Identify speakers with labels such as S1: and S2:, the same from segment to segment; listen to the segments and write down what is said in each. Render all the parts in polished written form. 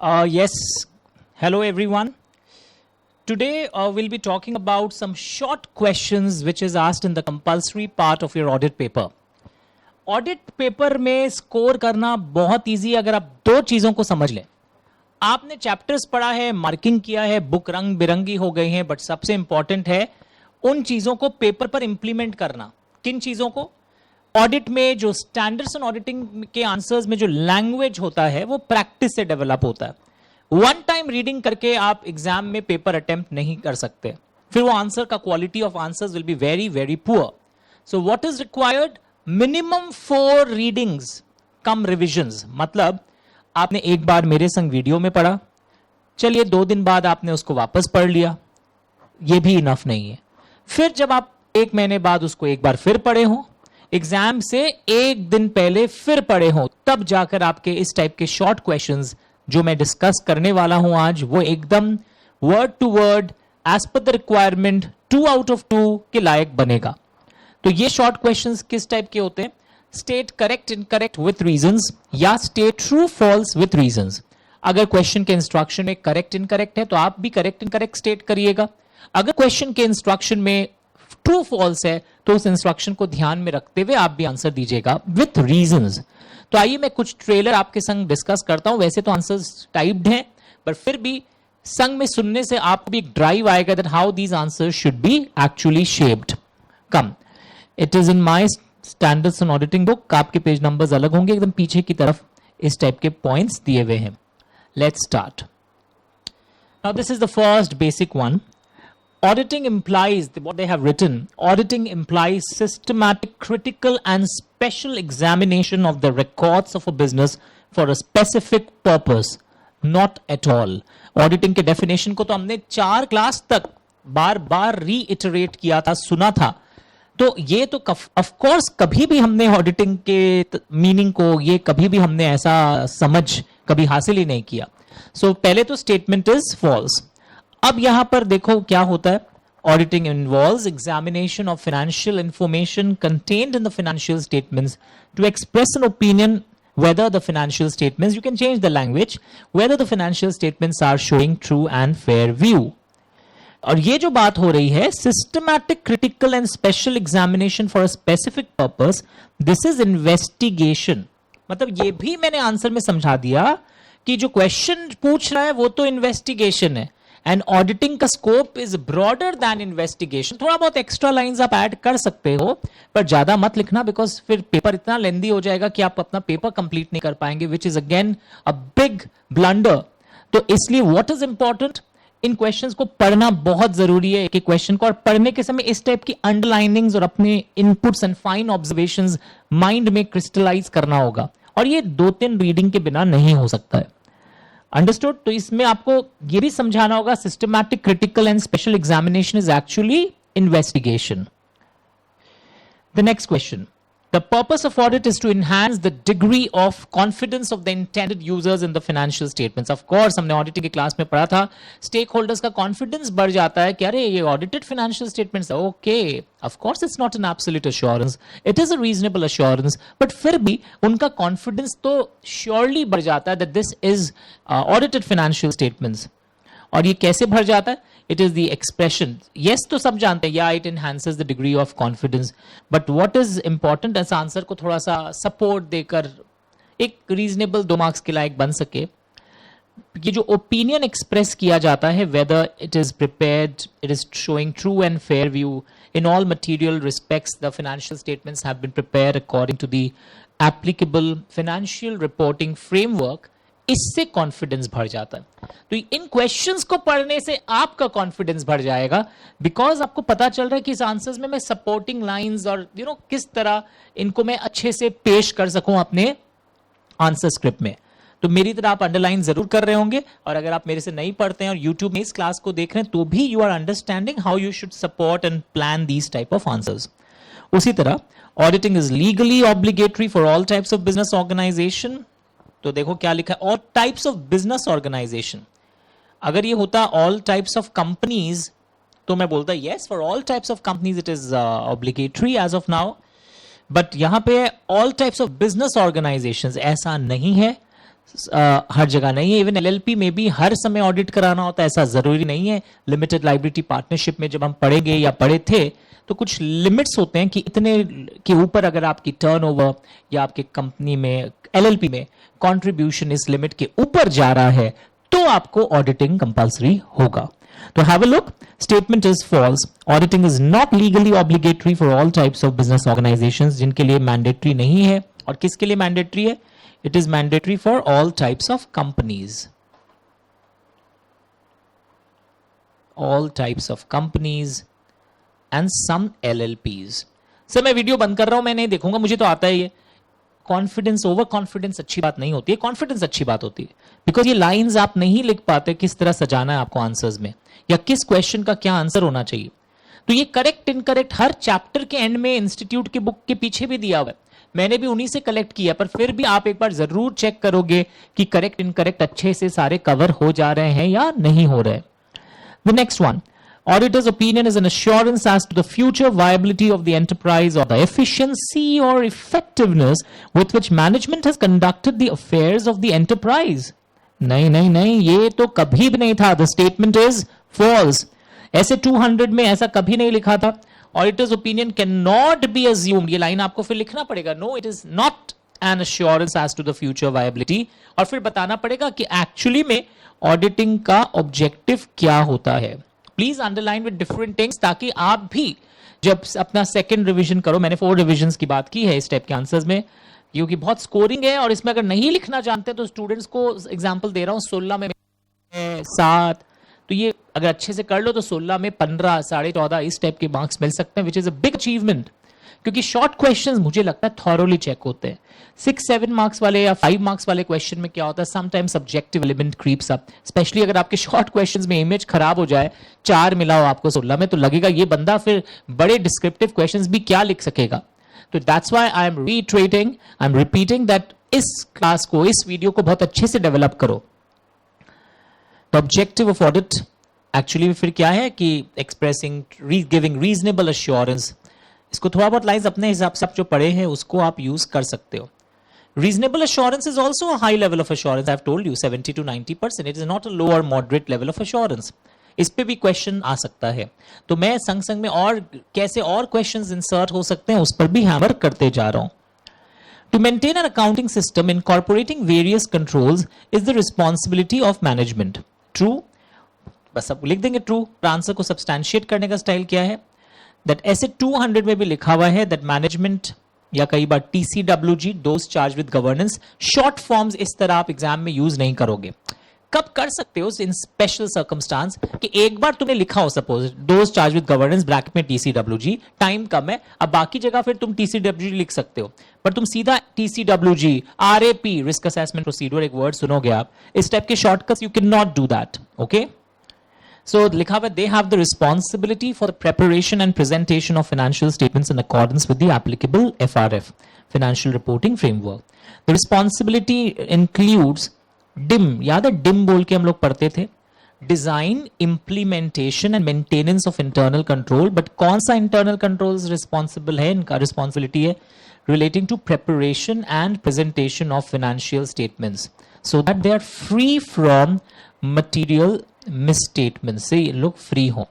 S1: Yes, hello everyone. Today we'll be talking about some short questions which is asked in the compulsory part of your audit paper. Audit paper में score करना बहुत easy अगर आप दो चीजों को समझ लें. आपने चैप्टर्स पढ़ा है, मार्किंग किया है, बुक रंग बिरंगी हो गई है, बट सबसे इंपॉर्टेंट है उन चीजों को पेपर पर इंप्लीमेंट करना. किन चीजों को? ऑडिट में जो स्टैंडर्ड्स ऑन ऑडिटिंग के आंसर्स में जो लैंग्वेज होता है वो प्रैक्टिस से डेवलप होता है. वन टाइम रीडिंग करके आप एग्जाम में पेपर अटेम्प्ट नहीं कर सकते, फिर वो आंसर का quality of answers will be very very poor. So what is required? Minimum 4 readings come revisions. मतलब आपने एक बार मेरे संग वीडियो में पढ़ा, चलिए 2 दिन बाद आपने उसको वापस पढ़ लिया, ये भी इनफ नहीं है. फिर जब आप 1 महीने बाद उसको एक बार फिर पढ़े हो, एग्जाम से 1 दिन पहले फिर पढ़े हो, तब जाकर आपके इस टाइप के शॉर्ट क्वेश्चंस जो मैं डिस्कस करने वाला हूं आज वो एकदम word to word as per the requirement 2 out of 2 के लायक बनेगा. तो ये शॉर्ट क्वेश्चंस किस टाइप के होते हैं? State correct incorrect with reasons या state true false with reasons. अगर क्वेश्चन के इंस्ट्रक्शन में करेक्ट इनकरेक्ट है तो आप भी करेक्ट इनकरेक्ट स्टेट करिएगा. अगर क्वेश्चन के इंस्ट्रक्शन में ट्रू फॉल्स है तो उस इंस्ट्रक्शन को ध्यान में रखते हुए आप भी आंसर दीजिएगा विथ रीजंस. तो आइए मैं कुछ ट्रेलर आपके संग डिस्कस करता हूं. वैसे तो आंसर्स टाइप्ड हैं, पर फिर भी संग में सुनने से आपको भी एक ड्राइव आएगा that how these answers should be actually shaped. Come, it is in my standards on auditing book. आपके पेज नंबर्स अलग होंगे, एकदम पीछे की तरफ इस टाइप के पॉइंट्स दिए हुए हैं. Let's start. Now this is the first basic one. Auditing implies, what they have written, auditing implies systematic, critical and special examination of the records of a business for a specific purpose. Not at all. Auditing के definition को तो हमने 4 class तक बार बार reiterate किया था, सुना था. तो ये तो of course कभी भी हमने auditing के meaning को, ये कभी भी हमने ऐसा समझ कभी हासिल ही नहीं किया. So पहले तो statement is false. अब यहां पर देखो क्या होता है. Auditing involves examination of financial information contained in the financial statements to express an opinion whether the financial statements, you can change the language, whether the financial statements are showing true and fair view. और ये जो बात हो रही है systematic, critical and special examination for a specific purpose, this is investigation. मतलब ये भी मैंने आंसर में समझा दिया कि जो क्वेश्चन पूछ रहा है वो तो इन्वेस्टिगेशन है. एंड ऑडिटिंग का scope is broader than investigation. थोड़ा बहुत एक्स्ट्रा लाइंस आप ऐड कर सकते हो, पर ज्यादा मत लिखना, बिकॉज फिर पेपर इतना लेंदी हो जाएगा कि आप अपना पेपर कंप्लीट नहीं कर पाएंगे, which is again a big blunder. तो इसलिए what is important, in questions को पढ़ना बहुत जरूरी है. एक क्वेश्चन को, और पढ़ने के समय इस टाइप की अंडरलाइनिंग्स और अपने inputs and fine observations mind में क्रिस्टलाइज करना होगा, और ये 2-3 रीडिंग के बिना नहीं हो सकता है. अंडरस्टूड? तो इसमें आपको यह भी समझाना होगा systematic, critical and special examination is actually investigation. The next question. The purpose of audit is to enhance the degree of confidence of the intended users in the financial statements. Of course, हमने auditing की class में पढ़ा था, stakeholders का confidence बढ़ जाता है कि अरे ये audited financial statements, okay, of course it's not an absolute assurance, it is a reasonable assurance, but फिर भी उनका confidence तो surely बढ़ जाता है that this is audited financial statements. और ये कैसे भर जाता है? It is the expression. Yes, तो सब जानते हैं, yeah, it enhances the degree of confidence. But what is important, इस आंसर को थोड़ा सा सपोर्ट देकर एक रीजनेबल 2 मार्क्स के लायक बन सके. ये जो ओपिनियन एक्सप्रेस किया जाता है, whether it is prepared, it is showing true and fair view in all material respects, the financial statements have been prepared according to the applicable financial reporting framework. इससे confidence भर जाता है. तो इन questions को पढ़ने से आपका कॉन्फिडेंस भर जाएगा, बिकॉज आपको पता चल रहा है कि इस आंसर्स में मैं सपोर्टिंग लाइंस और किस तरह इनको मैं अच्छे से पेश कर सकूं अपने आंसर स्क्रिप्ट में. तो मेरी तरह आप अंडरलाइन जरूर कर रहे होंगे, और अगर आप मेरे से नहीं पढ़ते हैं और यूट्यूब में इस क्लास को देख रहे हैं तो भी you are understanding how you should support and plan these type of answers. उसी तरह auditing is legally obligatory for all types of business organisation. तो देखो क्या लिखा है, all types of business organisation. अगर ये होता ऑल टाइप्स ऑफ कंपनीज तो मैं बोलता yes, for all types of companies it is obligatory as of now. But यहां पे all types of business organisations ऐसा नहीं है. हर जगह नहीं है। इवन एलएलपी में भी हर समय ऑडिट कराना होता है, ऐसा जरूरी नहीं है। लिमिटेड लाइबिलिटी पार्टनरशिप में जब हम पढ़ेंगे या पढ़े थे तो कुछ लिमिट्स होते हैं कि इतने के ऊपर अगर आपकी टर्नओवर या आपके कंपनी में एलएलपी में कंट्रीब्यूशन इस लिमिट के ऊपर जा रहा है तो आपको ऑडिटिंग कंपल्सरी होगा। तो have a look, statement is false, auditing is not legally obligatory for all types of business organisations, जिनके लिए मैंडेटरी नहीं है। और किसके लिए मैंडेटरी है? It is mandatory for all types of companies, all types of companies and some LLPs. Sir मैं video बंद कर रहा हूं, मैं नहीं देखूंगा, मुझे तो आता ही है। कॉन्फिडेंस, ओवर कॉन्फिडेंस अच्छी बात नहीं होती है, कॉन्फिडेंस अच्छी बात होती है। बिकॉज ये लाइंस आप नहीं लिख पाते किस तरह सजाना है आपको आंसर्स में, या किस क्वेश्चन का क्या आंसर होना चाहिए। तो ये करेक्ट इनकरेक्ट हर चैप्टर के एंड में इंस्टीट्यूट की बुक के पीछे भी दिया हुआ है, मैंने भी उन्हीं से कलेक्ट किया। पर फिर भी आप एक बार जरूर चेक करोगे कि करेक्ट इनकरेक्ट अच्छे से सारे कवर हो जा रहे हैं या नहीं हो रहे। The next one, auditor's opinion is an assurance as to the future viability of the enterprise or the efficiency or effectiveness with which management has conducted the affairs of the enterprise. नहीं नहीं नहीं, ये तो कभी भी नहीं था। The statement is false. ऐसे 200 में ऐसा कभी नहीं लिखा था। Auditor's opinion cannot be assumed. ये लाइन आपको फिर लिखना पड़ेगा। No, it is not an assurance as to the future viability. और फिर बताना पड़ेगा कि एक्चुअली में ऑडिटिंग का ऑब्जेक्टिव क्या होता है। Please underline with different things, ताकि आप भी जब अपना सेकंड रिवीजन करो, मैंने 4 रिविजन्स की बात की है इस टाइप के आंसर्स में, क्योंकि बहुत स्कोरिंग है और इसमें अगर नहीं लिखना जानते तो स्टूडेंट्स को एग्जांपल दे रहा हूं, 16 में 7, तो ये अगर अच्छे से कर लो तो 16 में 15, 14.5 इस टाइप के मार्क्स मिल सकते हैं, which is a big achievement. क्योंकि शॉर्ट क्वेश्चंस मुझे लगता है थॉरोली चेक होते हैं। 6-7 मार्क्स वाले या 5 मार्क्स वाले क्वेश्चन में क्या होता है, sometimes subjective element creeps up, specially अगर आपके शॉर्ट क्वेश्चंस में इमेज खराब हो जाए, 4 मिला हो आपको 16 में, तो लगेगा ये बंदा फिर बड़े डिस्क्रिप्टिव क्वेश्चंस भी क्या लिख सकेगा। तो that's why I am reiterating, I am repeating that इस क्लास को, इस वीडियो को बहुत अच्छे से डेवलप करो। The objective of audit actually फिर क्या है कि एक्सप्रेसिंग, गिविंग रीजनेबल अश्योरेंस। इसको थोड़ा बहुत लाइंस अपने हिसाब से आप जो पढ़े हैं उसको आप यूज कर सकते हो। Reasonable assurance is also a high level of assurance. I've told you 70 to 90%. It is not a low or moderate level of assurance. इस पे भी क्वेश्चन आ सकता है। तो मैं संग संग में और कैसे और क्वेश्चंस इंसर्ट हो सकते हैं उस पर भी हैमर करते जा रहा हूं। To maintain an accounting system incorporating various controls is the responsibility of management. True? बस अब लिख देंगे ट्रू। आंसर को सब्सटैंशिएट करने का स्टाइल क्या है? That ऐसे 200 में भी लिखा हुआ है that management या कई बार TCWG, those charged with governance, short forms इस तरह आप एग्जाम में यूज नहीं करोगे। कब कर सकते हो? इन स्पेशल सर्कमस्टांस कि एक बार तुमने लिखा हो, suppose those charged with governance bracket में TCWG, टाइम कम है, अब बाकी जगह फिर तुम TCWG लिख सकते हो, पर तुम सीधा TCWG, RAP, risk assessment procedure, एक वर्ड सुनोगे आप, इस टाइप के shortcuts you can not do that. Okay, so लिखा हुआ, they have the responsibility for the preparation and presentation of financial statements in accordance with the applicable FRF, financial reporting framework. The responsibility includes DIM, याद है DIM बोल के हम लोग पढ़ते थे, design, implementation and maintenance of internal control, but कौन सा internal controls responsible है? इनका responsibility है relating to preparation and presentation of financial statements so that they are free from material misstatement से ये लोग फ्री हो।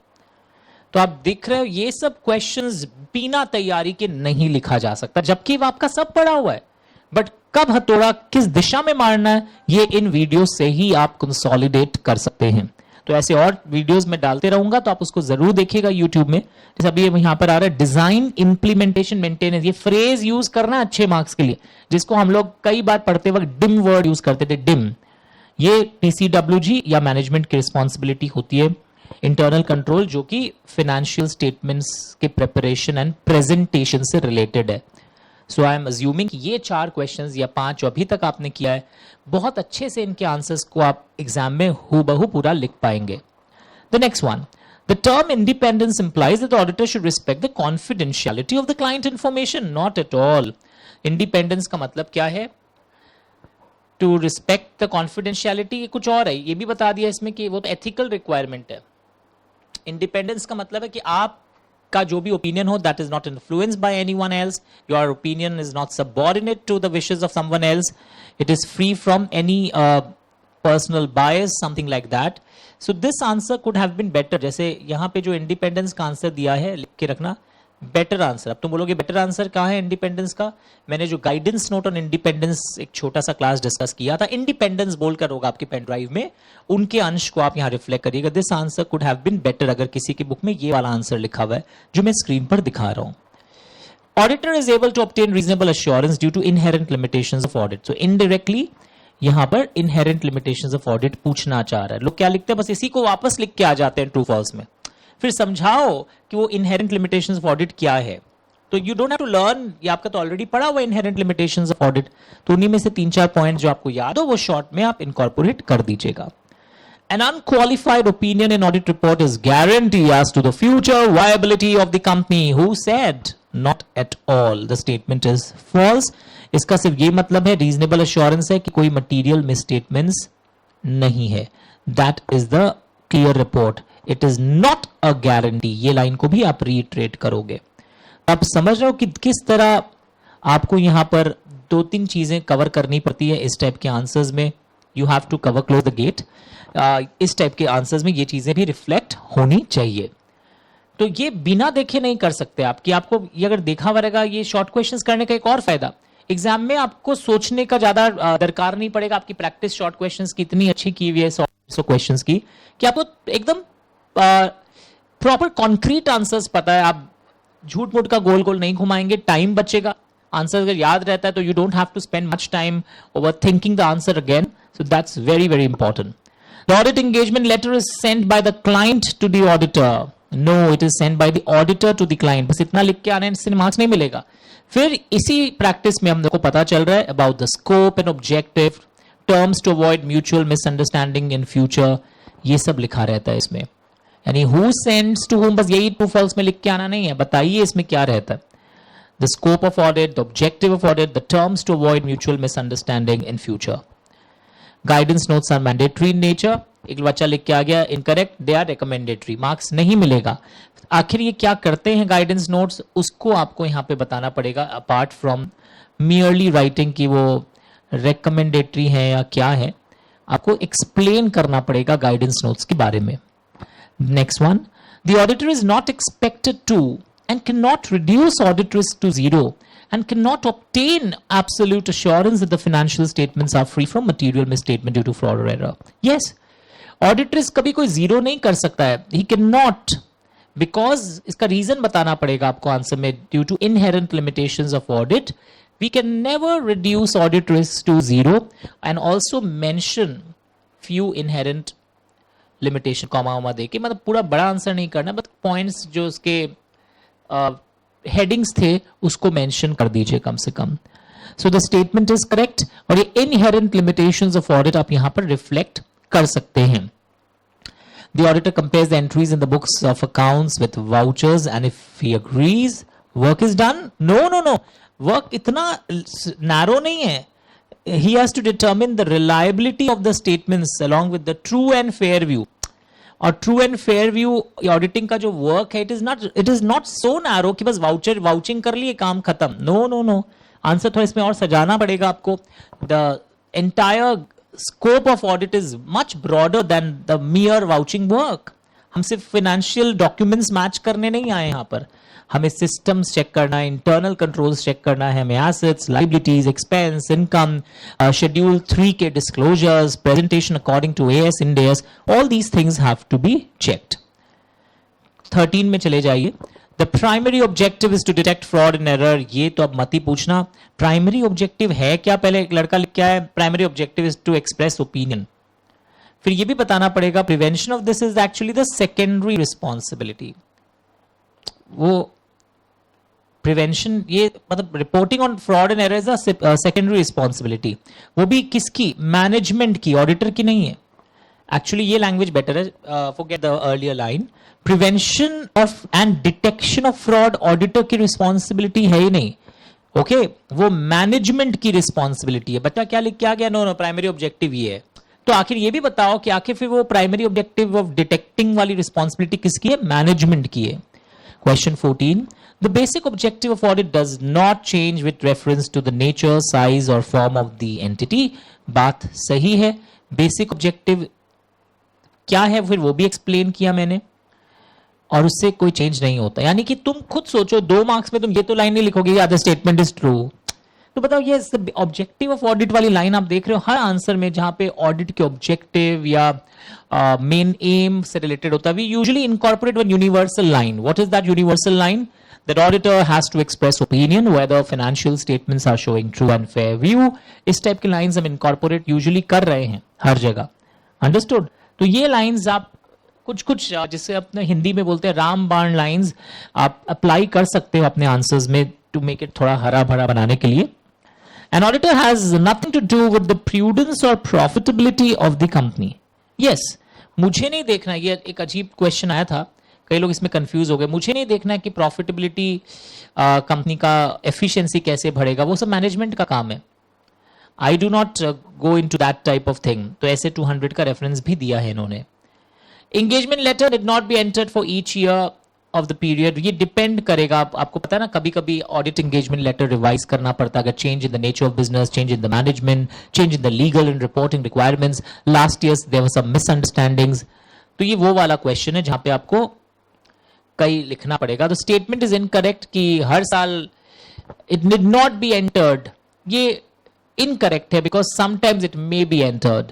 S1: तो आप देख रहे हो ये सब क्वेश्चंस बिना तैयारी के नहीं लिखा जा सकता, जबकि आपका सब पढ़ा हुआ है, बट कब हथौड़ा किस दिशा में मारना है ये इन वीडियो से ही आप कंसोलिडेट कर सकते हैं। तो ऐसे और वीडियोस में डालते रहूंगा, तो आप उसको जरूर देखिएगा यूट्यूब में। जैसे अभी यहां पर आ रहा है डिजाइन, इंप्लीमेंटेशन, मेंटेनेंस, ये फ्रेज यूज करना अच्छे मार्क्स के लिए, जिसको हम लोग कई बार पढ़ते वक्त डिम वर्ड यूज करते थे, डिम। ये TCWG या मैनेजमेंट की रिस्पॉन्सिबिलिटी होती है। इंटरनल कंट्रोल जो कि फाइनेंशियल स्टेटमेंट्स के प्रिपरेशन एंड प्रेजेंटेशन से रिलेटेड है। सो आई एम अज्यूमिंग कि ये 4 क्वेश्चंस या 5 जो अभी तक आपने किया है, बहुत अच्छे से इनके आंसर्स को आप एग्जाम में हूबहू पूरा लिख पाएंगे। The next one, the term independence implies that the auditor should respect the confidentiality of the client information. Not at all. Independence का मतलब क्या है? टू रिस्पेक्ट द कॉन्फिडेंशियलिटी कुछ और है, ये भी बता दिया इसमें कि वो तो एथिकल रिक्वायरमेंट है। इंडिपेंडेंस का मतलब है कि आप का जो भी ओपिनियन हो, that is not influenced by anyone else, your opinion is not subordinate to the wishes of someone else, it is free from any personal bias, something like that. So this answer could have been better. जैसे यहां पे जो independence का answer दिया है, लिख के रखना, बेटर आंसर. अब तुम बोलोगे बेटर आंसर कहाँ है इंडिपेंडेंस का? मैंने जो गाइडेंस नोट ऑन इंडिपेंडेंस एक छोटा सा क्लास डिस्कस किया था, इंडिपेंडेंस बोलकर होगा आपके पेन ड्राइव में, उनके अंश को आप यहां रिफ्लेक्ट करिएगा. This answer could have been better अगर किसी की बुक में ये वाला आंसर लिखा हुआ है जो मैं स्क्रीन पर दिखा रहा हूं. Auditor is able to obtain reasonable assurance due to inherent limitations of audit. So indirectly यहां पर इनहेरेंट लिमिटेशंस ऑफ ऑडिट पूछना चाह रहा है. लोग क्या लिखते हैं, बस इसी को वापस लिख के आ जाते हैं ट्रू फॉल्स में. फिर समझाओ कि वो इनहेरेंट लिमिटेशंस ऑफ ऑडिट क्या है. तो you don't have to learn, ये आपका तो ऑलरेडी पढ़ा हुआ इनहेरेंट लिमिटेशंस ऑफ ऑडिट. तो उन्हीं में से 3-4 पॉइंट जो आपको याद हो वो शॉर्ट में आप इनकॉर्पोरेट कर दीजिएगा. An unqualified opinion in audit report is guarantee as to the future viability of the company. Who said? Not at all. The statement is false. इसका सिर्फ ये मतलब है, रीजनेबल एश्योरेंस है कि कोई मटीरियल मिसस्टेटमेंट्स नहीं है. That is the clear report. It is not a guarantee. ये लाइन को भी आप रीइटरेट करोगे. आप समझ रहे हो कि किस तरह आपको यहां पर 2-3 चीजें कवर करनी पड़ती है इस टाइप के आंसर्स में. You have to cover close the gate. इस टाइप के आंसर्स में ये चीजें भी रिफ्लेक्ट होनी चाहिए. तो ये बिना देखे नहीं कर सकते आप, कि आपको ये अगर देखा हुआ रहेगा. ये शॉर्ट क्वेश्चंस करने का एक और फायदा, एग्जाम में आपको सोचने का ज्यादा दरकार नहीं पड़ेगा. आपकी प्रैक्टिस शॉर्ट क्वेश्चंस की इतनी अच्छी की हुई है 100 क्वेश्चंस की, कि आपको एकदम प्रॉपर कॉन्क्रीट आंसर्स पता है. आप झूठ मूठ का गोल गोल नहीं घुमाएंगे, टाइम बचेगा. आंसर अगर याद रहता है तो you don't have to spend much time over thinking the answer again. So that's very very important. The audit engagement letter is sent by the client to the auditor. No, it is sent by the auditor to the client. बस इतना लिख के आने से marks नहीं मिलेगा. फिर इसी प्रैक्टिस में हम लोग को पता चल रहा है about the scope and objective, terms to avoid mutual misunderstanding in future. ये सब लिखा रहता है इसमें. यानी who sends to whom, बस यही true false में लिख के आना नहीं है. बताइए इसमें क्या रहता है. The scope of audit, the objective of audit, the terms to avoid mutual misunderstanding in future. Guidance notes are mandatory in nature. एक बच्चा लिख के आ गया incorrect, they are recommendatory, marks नहीं मिलेगा. आखिर ये क्या करते हैं गाइडेंस नोट्स, उसको आपको यहां पे बताना पड़ेगा. अपार्ट फ्रॉम मियरली राइटिंग कि वो रिकमेंडेटरी है या क्या है, आपको एक्सप्लेन करना पड़ेगा गाइडेंस नोट्स के बारे में. Next one, the auditor is not expected to and cannot reduce audit risk to zero and cannot obtain absolute assurance that the financial statements are free from material misstatement due to fraud or error. Yes, audit risk कभी कोई zero नहीं कर सकता है. He cannot, because इसका reason बताना पड़ेगा आपको आंसर में. Due to inherent limitations of audit, we can never reduce audit risk to zero and also mention few inherent limitation, comma देके. मतलब पूरा बड़ा आंसर नहीं करना, बट पॉइंट्स जो उसके हेडिंग्स थे उसको मेंशन कर दीजिए कम से कम. So the statement is correct. और ये इनहेरेंट लिमिटेशंस ऑफ ऑडिट आप यहां पर रिफ्लेक्ट कर सकते हैं. The auditor compares the entries in the books of accounts with vouchers and if he agrees work is done. No, work इतना narrow नहीं है. he has to determine the reliability of the statements along with the true and fair view. और true and fair view auditing का जो work है, it is not so narrow कि बस vouching कर लिए काम खत्म. नो, आंसर थोड़ा इसमें और सजाना पड़ेगा आपको. The entire scope of audit is much broader then the मियर vouching work. हम सिर्फ फाइनेंशियल डॉक्यूमेंट्स मैच करने नहीं आए यहां पर. हमें सिस्टम्स चेक करना है, इंटरनल कंट्रोल्स चेक करना है, हमें assets, liabilities, expense, income, schedule 3 के disclosures, presentation according to AS, Ind AS, all these things have to be checked. 13 में चले जाइए. The primary objective is to detect fraud and error. ये तो अब मत ही पूछना. प्राइमरी ऑब्जेक्टिव है क्या, पहले एक लड़का लिख के आया, primary objective is to express opinion. फिर ये भी बताना पड़ेगा prevention of this is actually the secondary responsibility. वो प्रिवेंशन, ये मतलब reporting on fraud and error is a secondary responsibility. वो भी किसकी, मैनेजमेंट की, ऑडिटर की नहीं है. एक्चुअली ये लैंग्वेज बेटर है. Forget the earlier line. Prevention of and detection of fraud auditor की रिस्पॉन्सिबिलिटी है ही नहीं. ओके, वो मैनेजमेंट की रिस्पॉन्सिबिलिटी है. बच्चा क्या लिख के आ गया, नो प्राइमरी ऑब्जेक्टिव ये है. तो आखिर ये भी बताओ कि आखिर फिर वो प्राइमरी ऑब्जेक्टिव ऑफ डिटेक्टिंग वाली रिस्पॉन्सिबिलिटी किसकी है, मैनेजमेंट की है. Question 14. The basic objective of audit does not change with reference to the nature, size or form of the entity. बात सही है. Basic objective क्या है फिर वो भी एक्सप्लेन किया मैंने, और उससे कोई चेंज नहीं होता. यानी कि तुम खुद सोचो, 2 मार्क्स में तुम ये तो लाइन नहीं लिखोगे या द स्टेटमेंट इज ट्रू. तो बताओ ये ऑब्जेक्टिव ऑफ ऑडिट वाली लाइन आप देख रहे हो हर आंसर में, जहां पे ऑडिट के ऑब्जेक्टिव या मेन एम से रिलेटेड होता है. We usually incorporate one universal line. What is that universal line? That auditor has to express opinion whether financial statements are showing true and fair view. इस type की lines हम incorporate usually कर रहे हैं हर जगह. Understood? तो ये lines आप कुछ जिसे अपने हिंदी में बोलते हैं रामबाण लाइंस, आप अप्लाई कर सकते हो अपने आंसर्स में टू मेक इट थोड़ा हरा भरा बनाने के लिए. An auditor has nothing to do with the prudence or profitability of the company. Yes, मुझे नहीं देखना. ये एक अजीब क्वेश्चन आया था, कई लोग इसमें कंफ्यूज हो गए. मुझे नहीं देखना है कि प्रॉफिटेबिलिटी कंपनी का एफिशिएंसी कैसे बढ़ेगा, वो सब मैनेजमेंट का काम है. I do not go into that type of thing. तो ऐसे 200 का रेफरेंस भी दिया है इन्होंने. Engagement letter did not be entered for each year of the period. ये डिपेंड करेगा. आपको पता है ना, कभी कभी ऑडिट एंगेजमेंट लेटर रिवाइज करना पड़ता है अगर change in the nature of business, change in the management, change in the legal and reporting requirements. Last year there were some misunderstandings. तो ये वो वाला क्वेश्चन है जहां पे आपको कई लिखना पड़ेगा. तो स्टेटमेंट इज इनकरेक्ट कि हर साल it did not be entered, ये इनकरेक्ट है because sometimes it may be entered.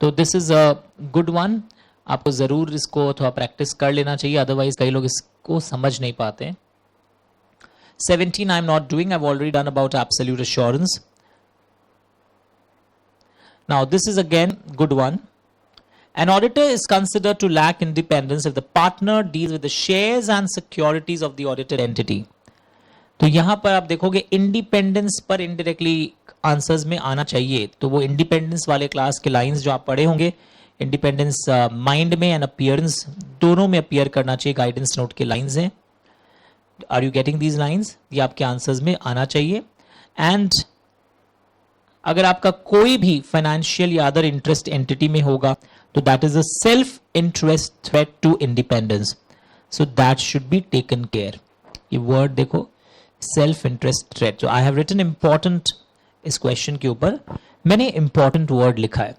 S1: तो this is a good one. आपको जरूर इसको थोड़ा प्रैक्टिस कर लेना चाहिए, अदरवाइज कई लोग इसको समझ नहीं पाते. 17 I am not doing, I have already done about absolute assurance. Now this is again good one. An auditor is considered to lack independence if the partner deals with the shares and securities of the audited entity. तो यहां पर आप देखोगे independence पर indirectly answers में आना चाहिए. तो वो इंडिपेंडेंस वाले क्लास के लाइंस जो आप पढ़े होंगे, इंडिपेंडेंस माइंड में एंड अपीयरेंस दोनों में अपीयर करना चाहिए. गाइडेंस नोट के लाइंस हैं. Are you getting these lines? ये आपके आंसर्स में आना चाहिए. एंड अगर आपका कोई भी फाइनेंशियल या अदर इंटरेस्ट एंटिटी में होगा तो that is a self interest threat to independence. So that should be taken care. ये वर्ड देखो, सेल्फ इंटरेस्ट थ्रेट. जो आई हैव रिटन इंपॉर्टेंट, इस क्वेश्चन के ऊपर मैंने इंपॉर्टेंट वर्ड लिखा है.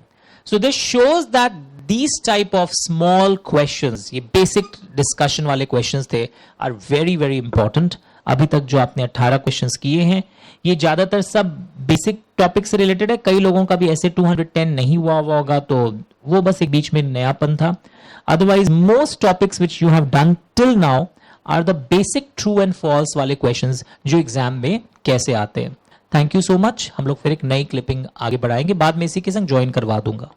S1: So this shows that these type of small questions, ये बेसिक डिस्कशन वाले क्वेश्चंस थे, आर वेरी वेरी इंपॉर्टेंट. अभी तक जो आपने 18 क्वेश्चंस किए हैं ये ज्यादातर सब बेसिक टॉपिक से रिलेटेड है. कई लोगों का भी ऐसे 210 नहीं हुआ होगा, तो वो बस एक बीच में नयापन था. Otherwise most topics which you have done till now are the basic true and false वाले क्वेश्चंस जो एग्जाम में कैसे आते हैं. Thank you so much. हम लोग फिर एक नई क्लिपिंग आगे बढ़ाएंगे, बाद में इसी के संग ज्वाइन करवा दूंगा.